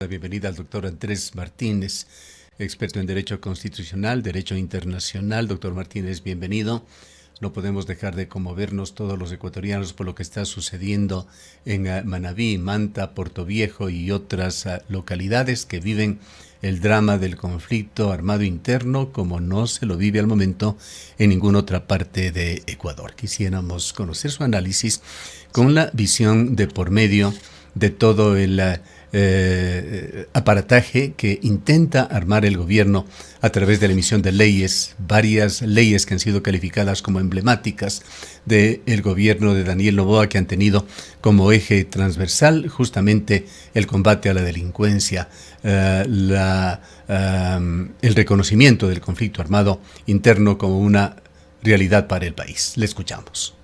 La bienvenida al doctor Andrés Martínez, experto en Derecho Constitucional, Derecho Internacional. Doctor Martínez, bienvenido. No podemos dejar de conmovernos todos los ecuatorianos por lo que está sucediendo en Manabí, Manta, Portoviejo y otras localidades que viven el drama del conflicto armado interno como no se lo vive al momento en ninguna otra parte de Ecuador. Quisiéramos conocer su análisis con la visión de por medio de todo el aparataje que intenta armar el gobierno a través de la emisión de leyes, varias leyes que han sido calificadas como emblemáticas del gobierno de Daniel Noboa, que han tenido como eje transversal justamente el combate a la delincuencia, el reconocimiento del conflicto armado interno como una realidad para el país. Le escuchamos.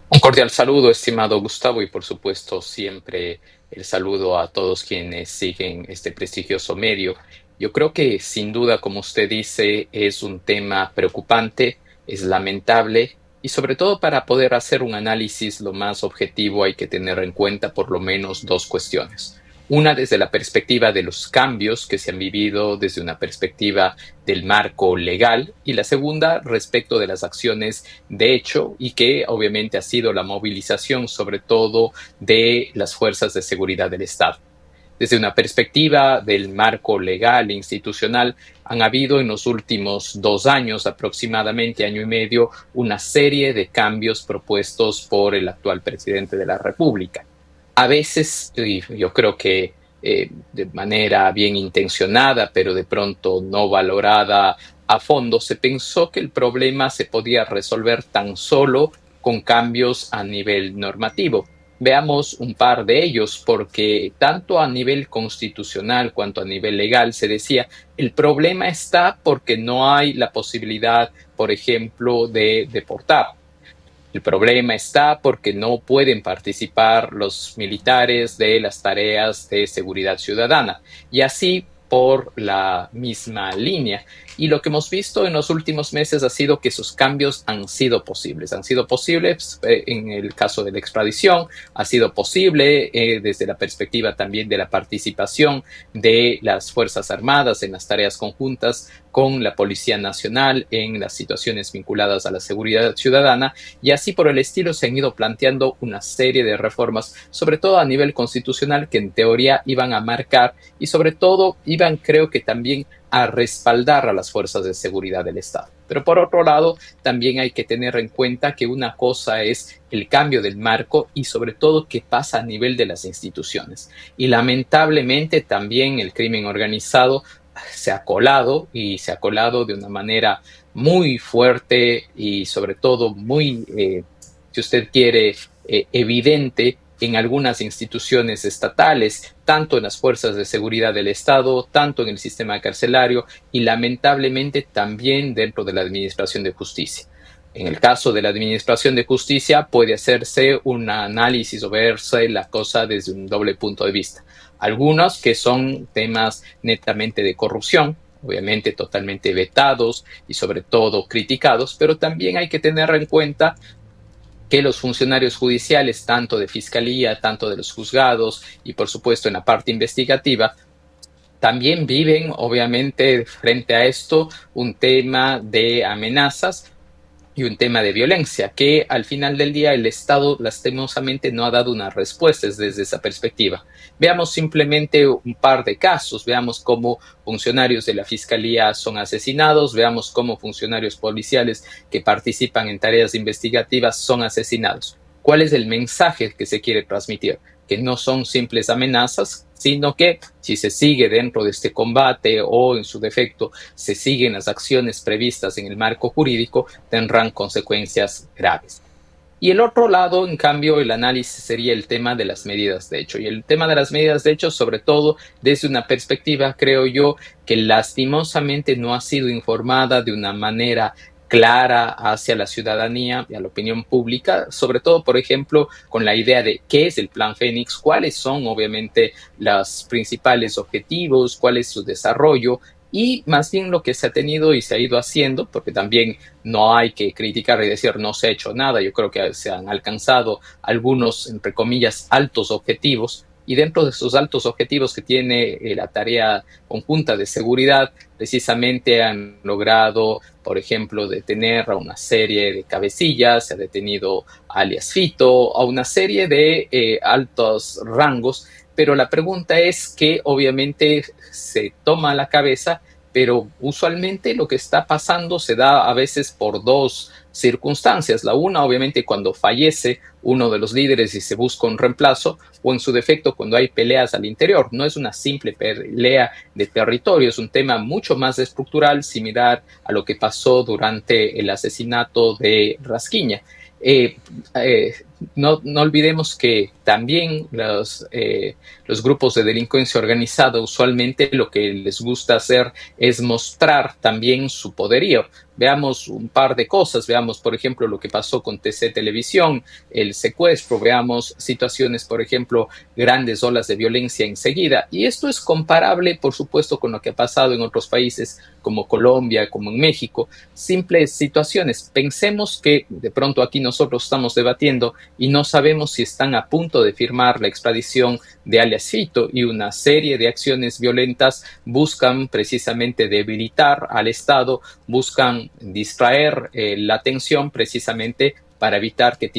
Un cordial saludo, estimado Gustavo, y por supuesto siempre el saludo a todos quienes siguen este prestigioso medio. Yo creo que sin duda, como usted dice, es un tema preocupante, es lamentable y sobre todo para poder hacer un análisis lo más objetivo hay que tener en cuenta por lo menos dos cuestiones. Una desde la perspectiva de los cambios que se han vivido desde una perspectiva del marco legal y la segunda respecto de las acciones de hecho y que obviamente ha sido la movilización sobre todo de las fuerzas de seguridad del Estado. Desde una perspectiva del marco legal e institucional, han habido en los últimos 2 años, aproximadamente año y medio, una serie de cambios propuestos por el actual presidente de la República. A veces, y yo creo que de manera bien intencionada, pero de pronto no valorada a fondo, se pensó que el problema se podía resolver tan solo con cambios a nivel normativo. Veamos un par de ellos, porque tanto a nivel constitucional cuanto a nivel legal se decía, el problema está porque no hay la posibilidad, por ejemplo, de deportar. El problema está porque no pueden participar los militares de las tareas de seguridad ciudadana. Y así por la misma línea. Y lo que hemos visto en los últimos meses ha sido que esos cambios han sido posibles. Han sido posibles en el caso de la extradición, ha sido posible desde la perspectiva también de la participación de las Fuerzas Armadas en las tareas conjuntas con la Policía Nacional en las situaciones vinculadas a la seguridad ciudadana y así por el estilo se han ido planteando una serie de reformas, sobre todo a nivel constitucional, que en teoría iban a marcar y sobre todo iban, creo que también, a respaldar a las fuerzas de seguridad del Estado. Pero por otro lado, también hay que tener en cuenta que una cosa es el cambio del marco y sobre todo qué pasa a nivel de las instituciones. Y lamentablemente también el crimen organizado se ha colado y se ha colado de una manera muy fuerte y sobre todo muy, si usted quiere, evidente en algunas instituciones estatales, tanto en las fuerzas de seguridad del Estado, tanto en el sistema carcelario y lamentablemente también dentro de la Administración de Justicia. En el caso de la Administración de Justicia puede hacerse un análisis o verse la cosa desde un doble punto de vista. Algunos que son temas netamente de corrupción, obviamente totalmente vetados y sobre todo criticados, pero también hay que tener en cuenta que los funcionarios judiciales, tanto de fiscalía, tanto de los juzgados y por supuesto en la parte investigativa, también viven obviamente frente a esto un tema de amenazas y un tema de violencia, que al final del día el Estado lastimosamente no ha dado una respuesta desde esa perspectiva. Veamos simplemente un par de casos, veamos cómo funcionarios de la Fiscalía son asesinados, veamos cómo funcionarios policiales que participan en tareas investigativas son asesinados. ¿Cuál es el mensaje que se quiere transmitir? Que no son simples amenazas, sino que si se sigue dentro de este combate o en su defecto se siguen las acciones previstas en el marco jurídico, tendrán consecuencias graves. Y el otro lado, en cambio, el análisis sería el tema de las medidas de hecho. Y el tema de las medidas de hecho, sobre todo desde una perspectiva, creo yo, que lastimosamente no ha sido informada de una manera clara hacia la ciudadanía y a la opinión pública, sobre todo, por ejemplo, con la idea de qué es el Plan Fénix, cuáles son, obviamente, los principales objetivos, cuál es su desarrollo y más bien lo que se ha tenido y se ha ido haciendo, porque también no hay que criticar y decir no se ha hecho nada. Yo creo que se han alcanzado algunos, entre comillas, altos objetivos, y dentro de esos altos objetivos que tiene la tarea conjunta de seguridad, precisamente han logrado, por ejemplo, detener a una serie de cabecillas, se ha detenido a alias Fito, a una serie de altos rangos, pero la pregunta es que obviamente se toma la cabeza, pero usualmente lo que está pasando se da a veces por dos circunstancias. La una, obviamente, cuando fallece uno de los líderes y se busca un reemplazo, o en su defecto cuando hay peleas al interior. No es una simple pelea de territorio, es un tema mucho más estructural, similar a lo que pasó durante el asesinato de Rasquiña. Eh, eh, no olvidemos que también los grupos de delincuencia organizada usualmente lo que les gusta hacer es mostrar también su poderío. Veamos un par de cosas, veamos por ejemplo lo que pasó con TC Televisión, el secuestro, veamos situaciones, por ejemplo, grandes olas de violencia enseguida. Y esto es comparable, por supuesto, con lo que ha pasado en otros países como Colombia, como en México. Simples situaciones. Pensemos que de pronto aquí nosotros estamos debatiendo y no sabemos si están a punto de firmar la extradición de alias Fito, y una serie de acciones violentas buscan precisamente debilitar al Estado, buscan distraer la atención precisamente para evitar que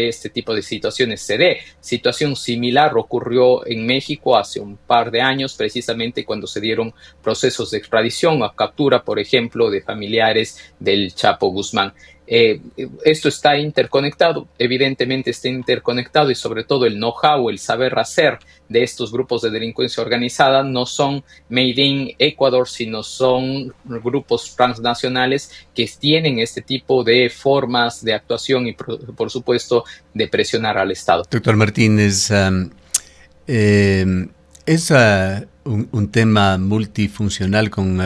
este tipo de situaciones se dé. Situación similar ocurrió en México hace un par de años, precisamente cuando se dieron procesos de extradición o captura, por ejemplo, de familiares del Chapo Guzmán. Esto está interconectado, evidentemente está interconectado, y sobre todo el know-how, el saber hacer de estos grupos de delincuencia organizada no son made in Ecuador, sino son grupos transnacionales que tienen este tipo de formas de actuación y por supuesto de presionar al Estado. Doctor Martínez, es un tema multifuncional con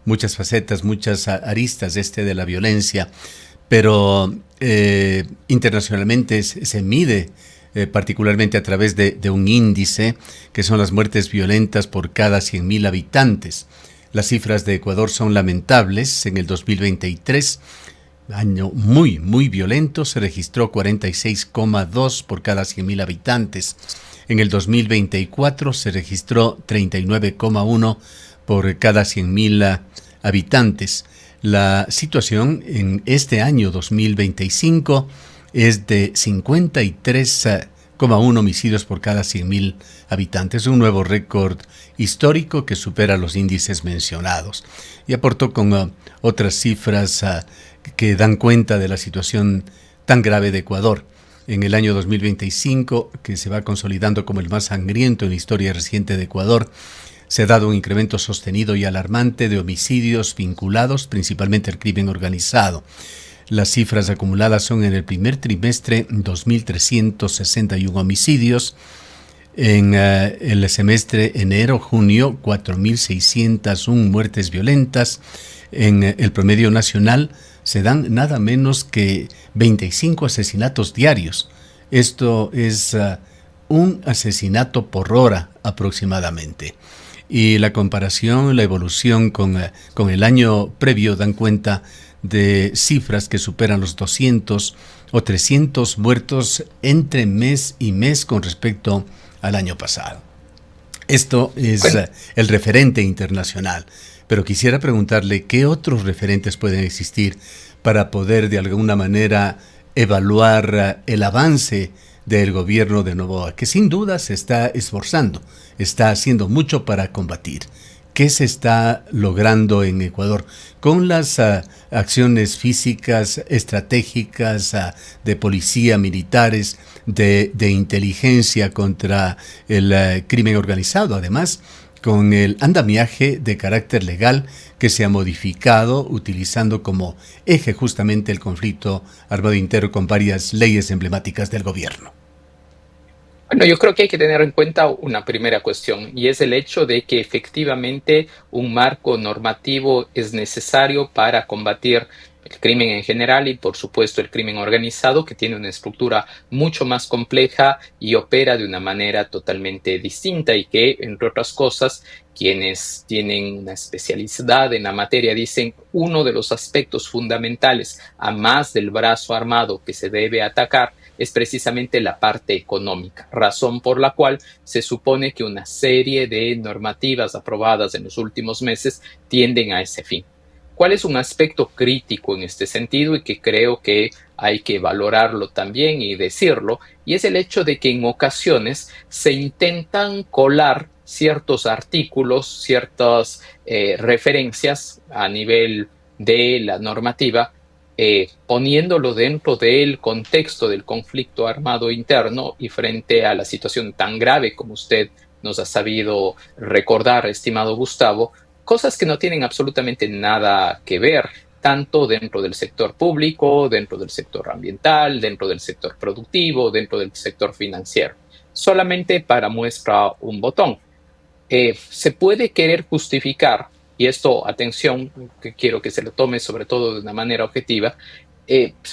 muchas facetas, muchas aristas de la violencia, pero internacionalmente se mide particularmente a través de un índice que son las muertes violentas por cada 100.000 habitantes. Las cifras de Ecuador son lamentables. En el 2023, año muy, muy violento, se registró 46,2 por cada 100.000 habitantes. En el 2024 se registró 39,1 por cada 100.000 habitantes. La situación en este año 2025 es de 53,1 homicidios por cada 100.000 habitantes, un nuevo récord histórico que supera los índices mencionados. Y aportó con otras cifras que dan cuenta de la situación tan grave de Ecuador. En el año 2025, que se va consolidando como el más sangriento en la historia reciente de Ecuador, se ha dado un incremento sostenido y alarmante de homicidios vinculados principalmente al crimen organizado. Las cifras acumuladas son en el primer trimestre 2.361 homicidios, en el semestre enero-junio 4.601 muertes violentas, en el promedio nacional se dan nada menos que 25 asesinatos diarios. Esto es un asesinato por hora aproximadamente. Y la comparación, la evolución con el año previo dan cuenta de cifras que superan los 200 o 300 muertos entre mes y mes con respecto al año pasado. Esto es el referente internacional. Pero quisiera preguntarle qué otros referentes pueden existir para poder de alguna manera evaluar el avance del gobierno de Noboa, que sin duda se está esforzando, está haciendo mucho para combatir. ¿Qué se está logrando en Ecuador con las acciones físicas, estratégicas, de policía, militares, de inteligencia contra el crimen organizado? Además, con el andamiaje de carácter legal que se ha modificado utilizando como eje justamente el conflicto armado interno con varias leyes emblemáticas del gobierno. Bueno, yo creo que hay que tener en cuenta una primera cuestión, y es el hecho de que efectivamente un marco normativo es necesario para combatir el crimen en general y por supuesto el crimen organizado, que tiene una estructura mucho más compleja y opera de una manera totalmente distinta, y que, entre otras cosas, quienes tienen una especialidad en la materia dicen uno de los aspectos fundamentales, a más del brazo armado que se debe atacar, es precisamente la parte económica, razón por la cual se supone que una serie de normativas aprobadas en los últimos meses tienden a ese fin. ¿Cuál es un aspecto crítico en este sentido y que creo que hay que valorarlo también y decirlo? Y es el hecho de que en ocasiones se intentan colar ciertos artículos, ciertas referencias a nivel de la normativa, poniéndolo dentro del contexto del conflicto armado interno y frente a la situación tan grave como usted nos ha sabido recordar, estimado Gustavo, cosas que no tienen absolutamente nada que ver, tanto dentro del sector público, dentro del sector ambiental, dentro del sector productivo, dentro del sector financiero. Solamente para muestra un botón. Se puede querer justificar, y esto, atención, que quiero que se lo tome sobre todo de una manera objetiva,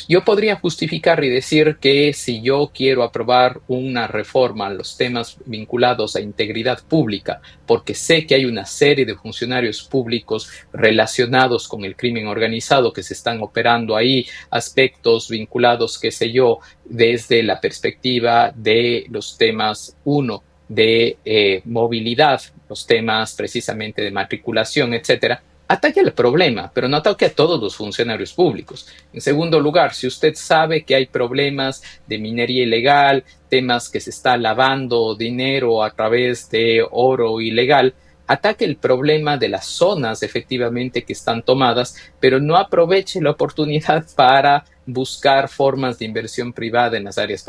yo podría justificar y decir que si yo quiero aprobar una reforma a los temas vinculados a integridad pública, porque sé que hay una serie de funcionarios públicos relacionados con el crimen organizado que se están operando ahí, aspectos vinculados, qué sé yo, desde la perspectiva de los temas, uno, de movilidad, los temas precisamente de matriculación, etcétera, ataque el problema, pero no ataque a todos los funcionarios públicos. En segundo lugar, si usted sabe que hay problemas de minería ilegal, temas que se está lavando dinero a través de oro ilegal, ataque el problema de las zonas efectivamente que están tomadas, pero no aproveche la oportunidad para buscar formas de inversión privada en las áreas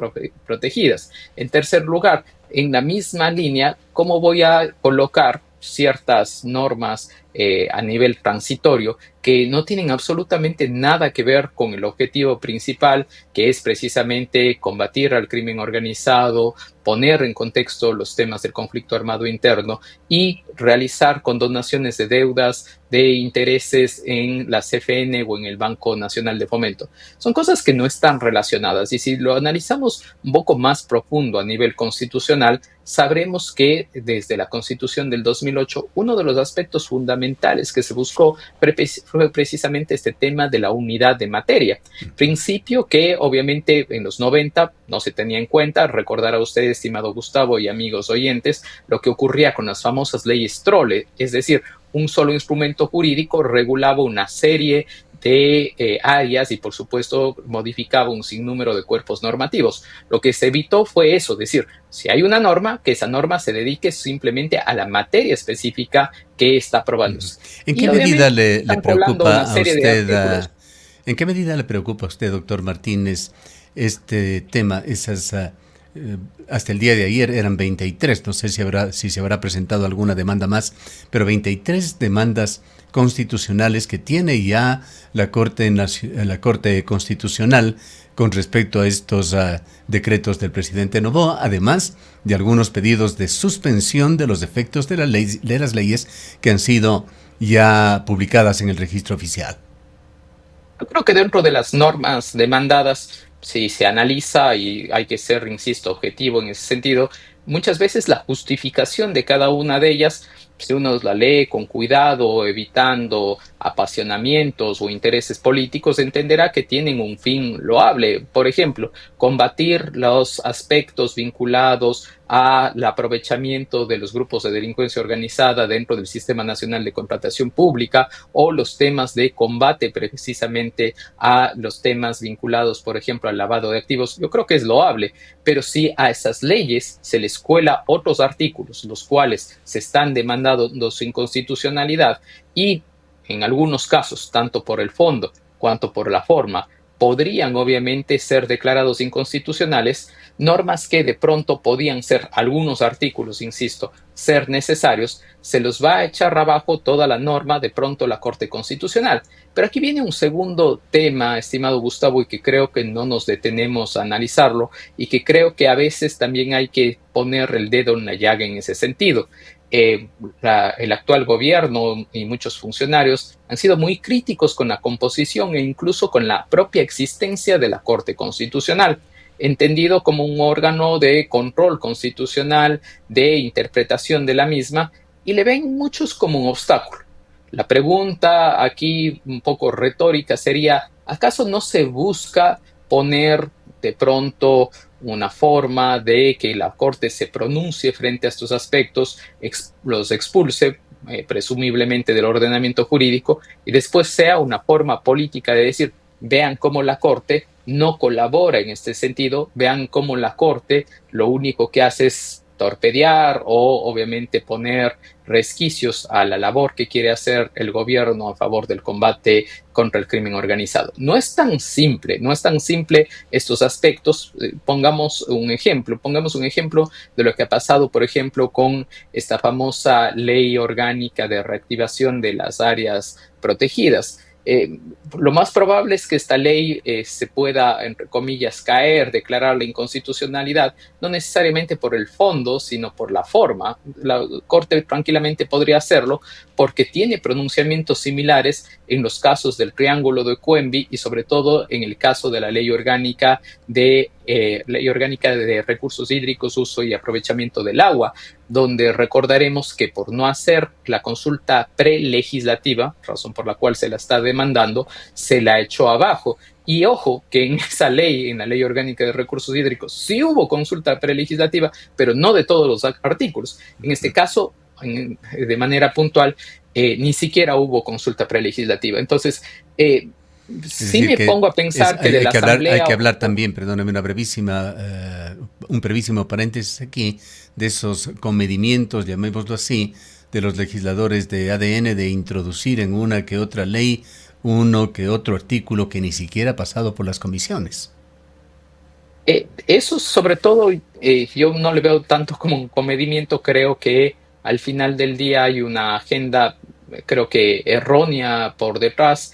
protegidas. En tercer lugar, en la misma línea, ¿cómo voy a colocar ciertas normas a nivel transitorio que no tienen absolutamente nada que ver con el objetivo principal, que es precisamente combatir al crimen organizado, poner en contexto los temas del conflicto armado interno y realizar condonaciones de deudas, de intereses en la CFN o en el Banco Nacional de Fomento? Son cosas que no están relacionadas, y si lo analizamos un poco más profundo a nivel constitucional, sabremos que desde la Constitución del 2008, uno de los aspectos fundamentales que se buscó fue precisamente este tema de la unidad de materia, principio que obviamente en los 90 no se tenía en cuenta. Recordará usted, estimado Gustavo y amigos oyentes, lo que ocurría con las famosas leyes Trole, es decir, un solo instrumento jurídico regulaba una serie de áreas y por supuesto modificaba un sinnúmero de cuerpos normativos. Lo que se evitó fue eso, es decir, si hay una norma, que esa norma se dedique simplemente a la materia específica que está aprobándose. ¿En Y qué medida obviamente le están colando preocupa una a serie de usted, artículos. en qué medida le preocupa a usted, doctor Martínez, este tema, esas, hasta el día de ayer eran 23, no sé si se habrá presentado alguna demanda más, pero 23 demandas constitucionales que tiene ya la Corte Constitucional con respecto a estos decretos del presidente Noboa, además de algunos pedidos de suspensión de los efectos de las leyes que han sido ya publicadas en el registro oficial. Yo creo que dentro de las normas demandadas, si se analiza, y hay que ser, insisto, objetivo en ese sentido, muchas veces la justificación de cada una de ellas, si uno la lee con cuidado, evitando apasionamientos o intereses políticos, entenderá que tienen un fin loable. Por ejemplo, combatir los aspectos vinculados al aprovechamiento de los grupos de delincuencia organizada dentro del Sistema Nacional de Contratación Pública, o los temas de combate precisamente a los temas vinculados, por ejemplo, al lavado de activos. Yo creo que es loable, pero si a esas leyes se les cuela otros artículos, los cuales se están demandando su inconstitucionalidad, y en algunos casos, tanto por el fondo cuanto por la forma, podrían obviamente ser declarados inconstitucionales, normas que de pronto podían ser algunos artículos, insisto, ser necesarios, se los va a echar abajo toda la norma de pronto la Corte Constitucional. Pero aquí viene un segundo tema, estimado Gustavo, y que creo que no nos detenemos a analizarlo, y que creo que a veces también hay que poner el dedo en la llaga en ese sentido. El actual gobierno y muchos funcionarios han sido muy críticos con la composición e incluso con la propia existencia de la Corte Constitucional, entendido como un órgano de control constitucional, de interpretación de la misma, y le ven muchos como un obstáculo. La pregunta aquí un poco retórica sería: ¿acaso no se busca poner de pronto una forma de que la Corte se pronuncie frente a estos aspectos, los expulse presumiblemente del ordenamiento jurídico y después sea una forma política de decir, vean cómo la Corte no colabora en este sentido, vean cómo la Corte lo único que hace es torpedear o obviamente poner resquicios a la labor que quiere hacer el gobierno a favor del combate contra el crimen organizado. No es tan simple, no es tan simple estos aspectos. Pongamos un ejemplo de lo que ha pasado, por ejemplo, con esta famosa ley orgánica de reactivación de las áreas protegidas. Lo más probable es que esta ley se pueda, entre comillas, caer, declarar la inconstitucionalidad, no necesariamente por el fondo, sino por la forma. La Corte tranquilamente podría hacerlo porque tiene pronunciamientos similares en los casos del Triángulo de Quemby y sobre todo en el caso de la Ley Orgánica de Recursos Hídricos, Uso y Aprovechamiento del Agua, donde recordaremos que por no hacer la consulta prelegislativa, razón por la cual se la está demandando, se la echó abajo. Y ojo, que en esa ley, en la Ley Orgánica de Recursos Hídricos, sí hubo consulta prelegislativa, pero no de todos los artículos. En este caso, de manera puntual, ni siquiera hubo consulta prelegislativa. Entonces, Es sí decir, me que pongo a pensar que de la hay Asamblea... que hablar también, perdóname, un brevísimo paréntesis aquí, de esos comedimientos, llamémoslo así, de los legisladores de ADN de introducir en una que otra ley uno que otro artículo que ni siquiera ha pasado por las comisiones. Eso sobre todo, yo no le veo tanto como un comedimiento, creo que al final del día hay una agenda, creo que errónea por detrás.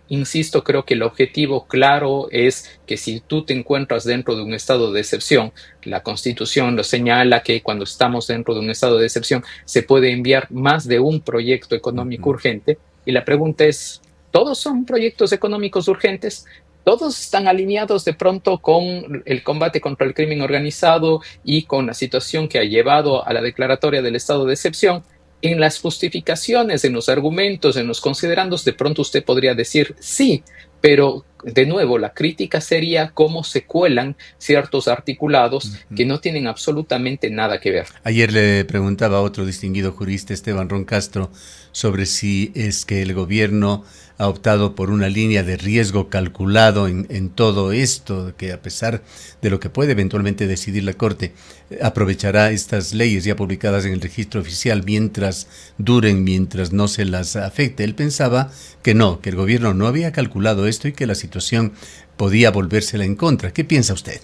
Insisto, creo que el objetivo claro es que si tú te encuentras dentro de un estado de excepción, la Constitución lo señala que cuando estamos dentro de un estado de excepción se puede enviar más de un proyecto económico urgente y la pregunta es, ¿todos son proyectos económicos urgentes? Todos están alineados de pronto con el combate contra el crimen organizado y con la situación que ha llevado a la declaratoria del estado de excepción. En las justificaciones, en los argumentos, en los considerandos, de pronto usted podría decir sí, pero de nuevo la crítica sería cómo se cuelan ciertos articulados que no tienen absolutamente nada que ver. Ayer le preguntaba a otro distinguido jurista, Esteban Ron Castro, sobre si es que el gobierno ha optado por una línea de riesgo calculado en todo esto, que a pesar de lo que puede eventualmente decidir la Corte, aprovechará estas leyes ya publicadas en el registro oficial mientras duren, mientras no se las afecte. Él pensaba que no, que el gobierno no había calculado esto y que la situación podía volvérsela en contra. ¿Qué piensa usted?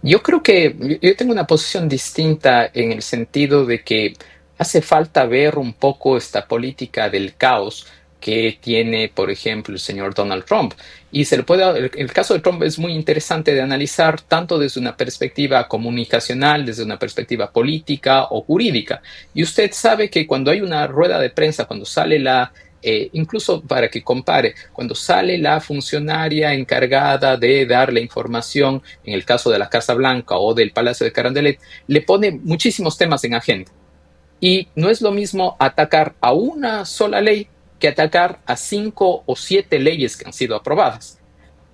Yo creo que yo tengo una posición distinta en el sentido de que hace falta ver un poco esta política del caos que tiene, por ejemplo, el señor Donald Trump. Y el caso de Trump es muy interesante de analizar tanto desde una perspectiva comunicacional, desde una perspectiva política o jurídica. Y usted sabe que cuando hay una rueda de prensa, cuando sale incluso para que compare, cuando sale la funcionaria encargada de dar la información, en el caso de la Casa Blanca o del Palacio de Carondelet, le pone muchísimos temas en agenda. Y no es lo mismo atacar a una sola ley que atacar a 5 o 7 leyes que han sido aprobadas.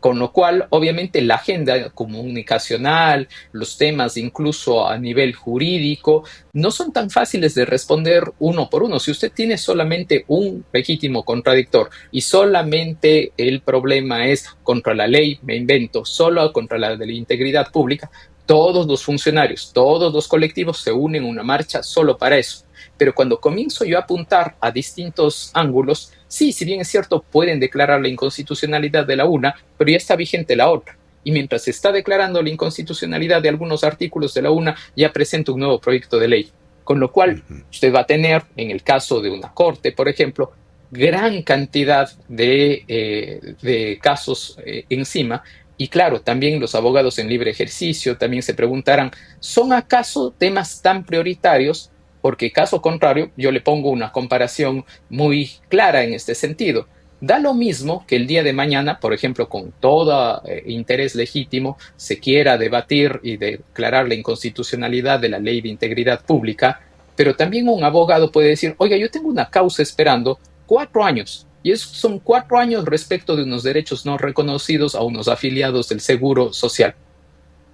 Con lo cual, obviamente, la agenda comunicacional, los temas incluso a nivel jurídico, no son tan fáciles de responder uno por uno. Si usted tiene solamente un legítimo contradictor y solamente el problema es contra la ley, me invento, solo contra la de la integridad pública, todos los funcionarios, todos los colectivos se unen en una marcha solo para eso. Pero cuando comienzo yo a apuntar a distintos ángulos, sí, si bien es cierto, pueden declarar la inconstitucionalidad de la una, pero ya está vigente la otra. Y mientras se está declarando la inconstitucionalidad de algunos artículos de la una, ya presenta un nuevo proyecto de ley. Con lo cual, usted va a tener, en el caso de una corte, por ejemplo, gran cantidad de casos encima. Y claro, también los abogados en libre ejercicio también se preguntarán, ¿son acaso temas tan prioritarios? Porque caso contrario, yo le pongo una comparación muy clara en este sentido. Da lo mismo que el día de mañana, por ejemplo, con todo interés legítimo, se quiera debatir y declarar la inconstitucionalidad de la ley de integridad pública, pero también un abogado puede decir, oiga, yo tengo una causa esperando 4 años Y eso son 4 años respecto de unos derechos no reconocidos a unos afiliados del Seguro Social.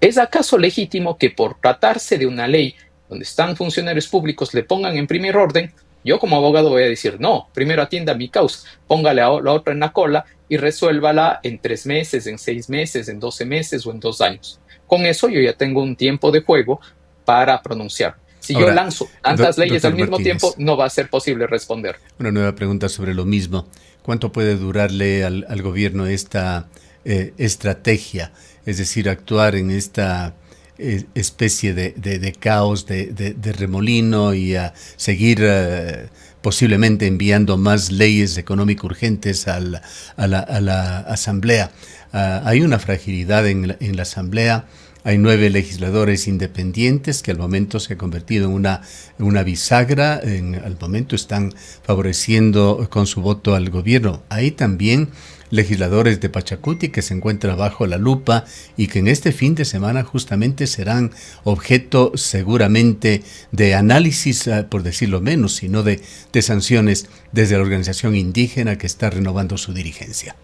¿Es acaso legítimo que por tratarse de una ley donde están funcionarios públicos le pongan en primer orden? Yo como abogado voy a decir, no, primero atienda mi causa, póngale a la otra en la cola y resuélvala en 3 meses, en 6 meses, en 12 meses o en 2 años. Con eso yo ya tengo un tiempo de juego para pronunciar. Si yo Ahora, lanzo tantas leyes al doctor mismo tiempo, Martínez, no va a ser posible responder. una nueva pregunta sobre lo mismo. ¿Cuánto puede durarle al gobierno esta estrategia? Es decir, actuar en esta especie de caos, de remolino y a seguir posiblemente enviando más leyes económico urgentes a la Asamblea. Hay una fragilidad en la Asamblea. Hay 9 legisladores independientes que al momento se ha convertido en una bisagra. Al momento están favoreciendo con su voto al gobierno. Hay también legisladores de Pachacuti que se encuentran bajo la lupa y que en este fin de semana justamente serán objeto seguramente de análisis, por decirlo menos, sino de sanciones desde la organización indígena que está renovando su dirigencia.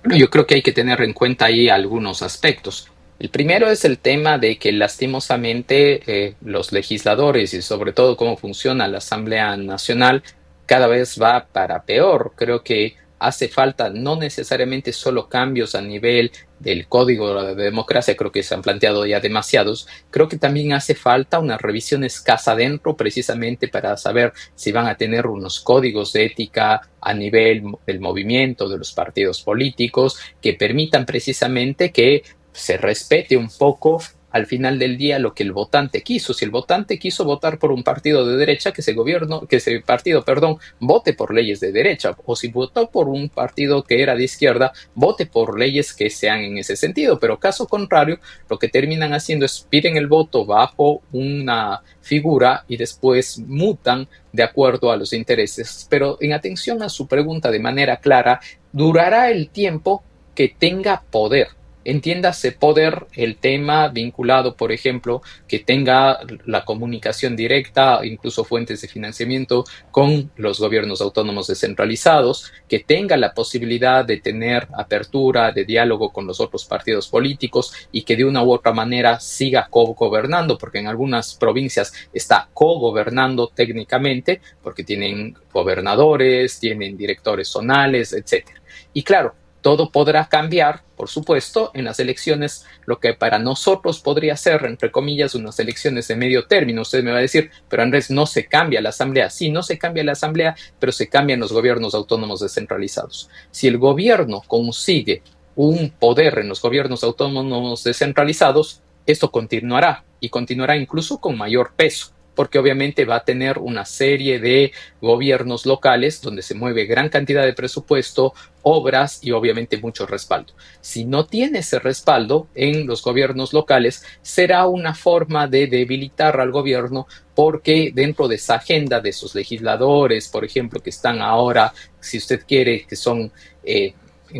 Bueno, yo creo que hay que tener en cuenta ahí algunos aspectos. El primero es el tema de que lastimosamente los legisladores y sobre todo cómo funciona la Asamblea Nacional cada vez va para peor. Creo que hace falta no necesariamente solo cambios a nivel del código de democracia, creo que se han planteado ya demasiados. Creo que también hace falta una revisión escasa dentro precisamente para saber si van a tener unos códigos de ética a nivel del movimiento, de los partidos políticos, que permitan precisamente que se respete un poco al final del día lo que el votante quiso. Si el votante quiso votar por un partido de derecha, que ese partido, perdón, vote por leyes de derecha, o si votó por un partido que era de izquierda, vote por leyes que sean en ese sentido. Pero caso contrario, lo que terminan haciendo es piden el voto bajo una figura y después mutan de acuerdo a los intereses. Pero en atención a su pregunta de manera clara, durará el tiempo que tenga poder. Entiéndase poder el tema vinculado, por ejemplo, que tenga la comunicación directa, incluso fuentes de financiamiento con los gobiernos autónomos descentralizados, que tenga la posibilidad de tener apertura de diálogo con los otros partidos políticos y que de una u otra manera siga co-gobernando, porque en algunas provincias está co-gobernando técnicamente, porque tienen gobernadores, tienen directores zonales, etcétera. Y claro, todo podrá cambiar, por supuesto, en las elecciones, lo que para nosotros podría ser, entre comillas, unas elecciones de medio término. Usted me va a decir, pero Andrés, no se cambia la asamblea. Sí, no se cambia la asamblea, pero se cambian los gobiernos autónomos descentralizados. Si el gobierno consigue un poder en los gobiernos autónomos descentralizados, esto continuará y continuará incluso con mayor peso, porque obviamente va a tener una serie de gobiernos locales donde se mueve gran cantidad de presupuesto, obras y obviamente mucho respaldo. Si no tiene ese respaldo en los gobiernos locales, será una forma de debilitar al gobierno porque dentro de esa agenda de esos legisladores, por ejemplo, que están ahora, si usted quiere, que son en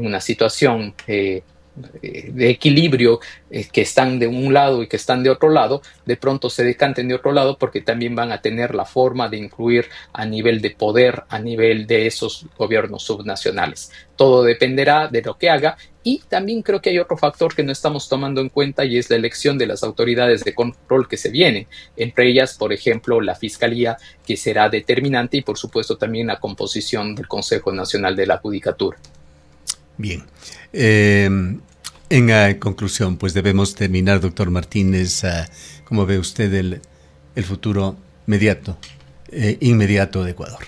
una situación de equilibrio, que están de un lado y que están de otro lado, de pronto se decanten de otro lado porque también van a tener la forma de incluir a nivel de poder, a nivel de esos gobiernos subnacionales. Todo dependerá de lo que haga y también creo que hay otro factor que no estamos tomando en cuenta y es la elección de las autoridades de control que se vienen, entre ellas, por ejemplo, la Fiscalía, que será determinante y, por supuesto, también la composición del Consejo Nacional de la Judicatura. Bien. En conclusión, pues debemos terminar, doctor Martínez. ¿Cómo ve usted el futuro inmediato de Ecuador?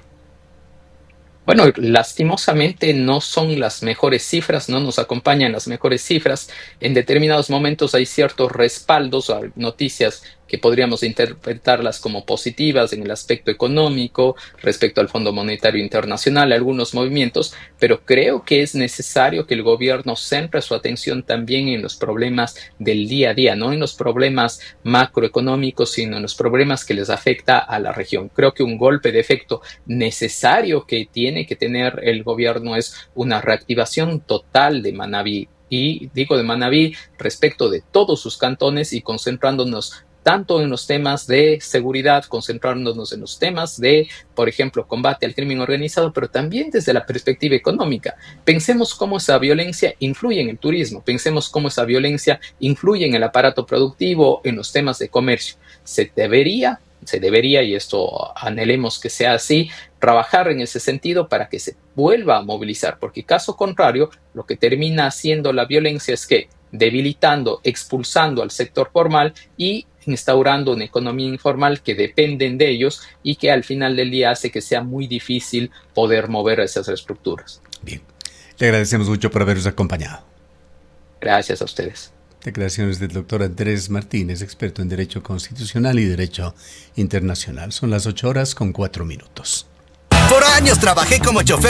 Bueno, lastimosamente no son las mejores cifras, no nos acompañan las mejores cifras. En determinados momentos hay ciertos respaldos a noticias que podríamos interpretarlas como positivas en el aspecto económico, respecto al Fondo Monetario Internacional, algunos movimientos, pero creo que es necesario que el gobierno centre su atención también en los problemas del día a día, no en los problemas macroeconómicos, sino en los problemas que les afecta a la región. Creo que un golpe de efecto necesario que tiene que tener el gobierno es una reactivación total de Manabí. Y digo de Manabí respecto de todos sus cantones y concentrándonos tanto en los temas de seguridad, concentrándonos en los temas de, por ejemplo, combate al crimen organizado, pero también desde la perspectiva económica. Pensemos cómo esa violencia influye en el turismo, pensemos cómo esa violencia influye en el aparato productivo, en los temas de comercio. Se debería, y esto anhelemos que sea así, trabajar en ese sentido para que se vuelva a movilizar, porque caso contrario, lo que termina haciendo la violencia es que debilitando, expulsando al sector formal y instaurando una economía informal que dependen de ellos y que al final del día hace que sea muy difícil poder mover esas estructuras. Bien, le agradecemos mucho por habernos acompañado. Gracias a ustedes. Declaraciones del doctor Andrés Martínez, experto en Derecho Constitucional y Derecho Internacional. Son las 8:04. Por años trabajé como chofer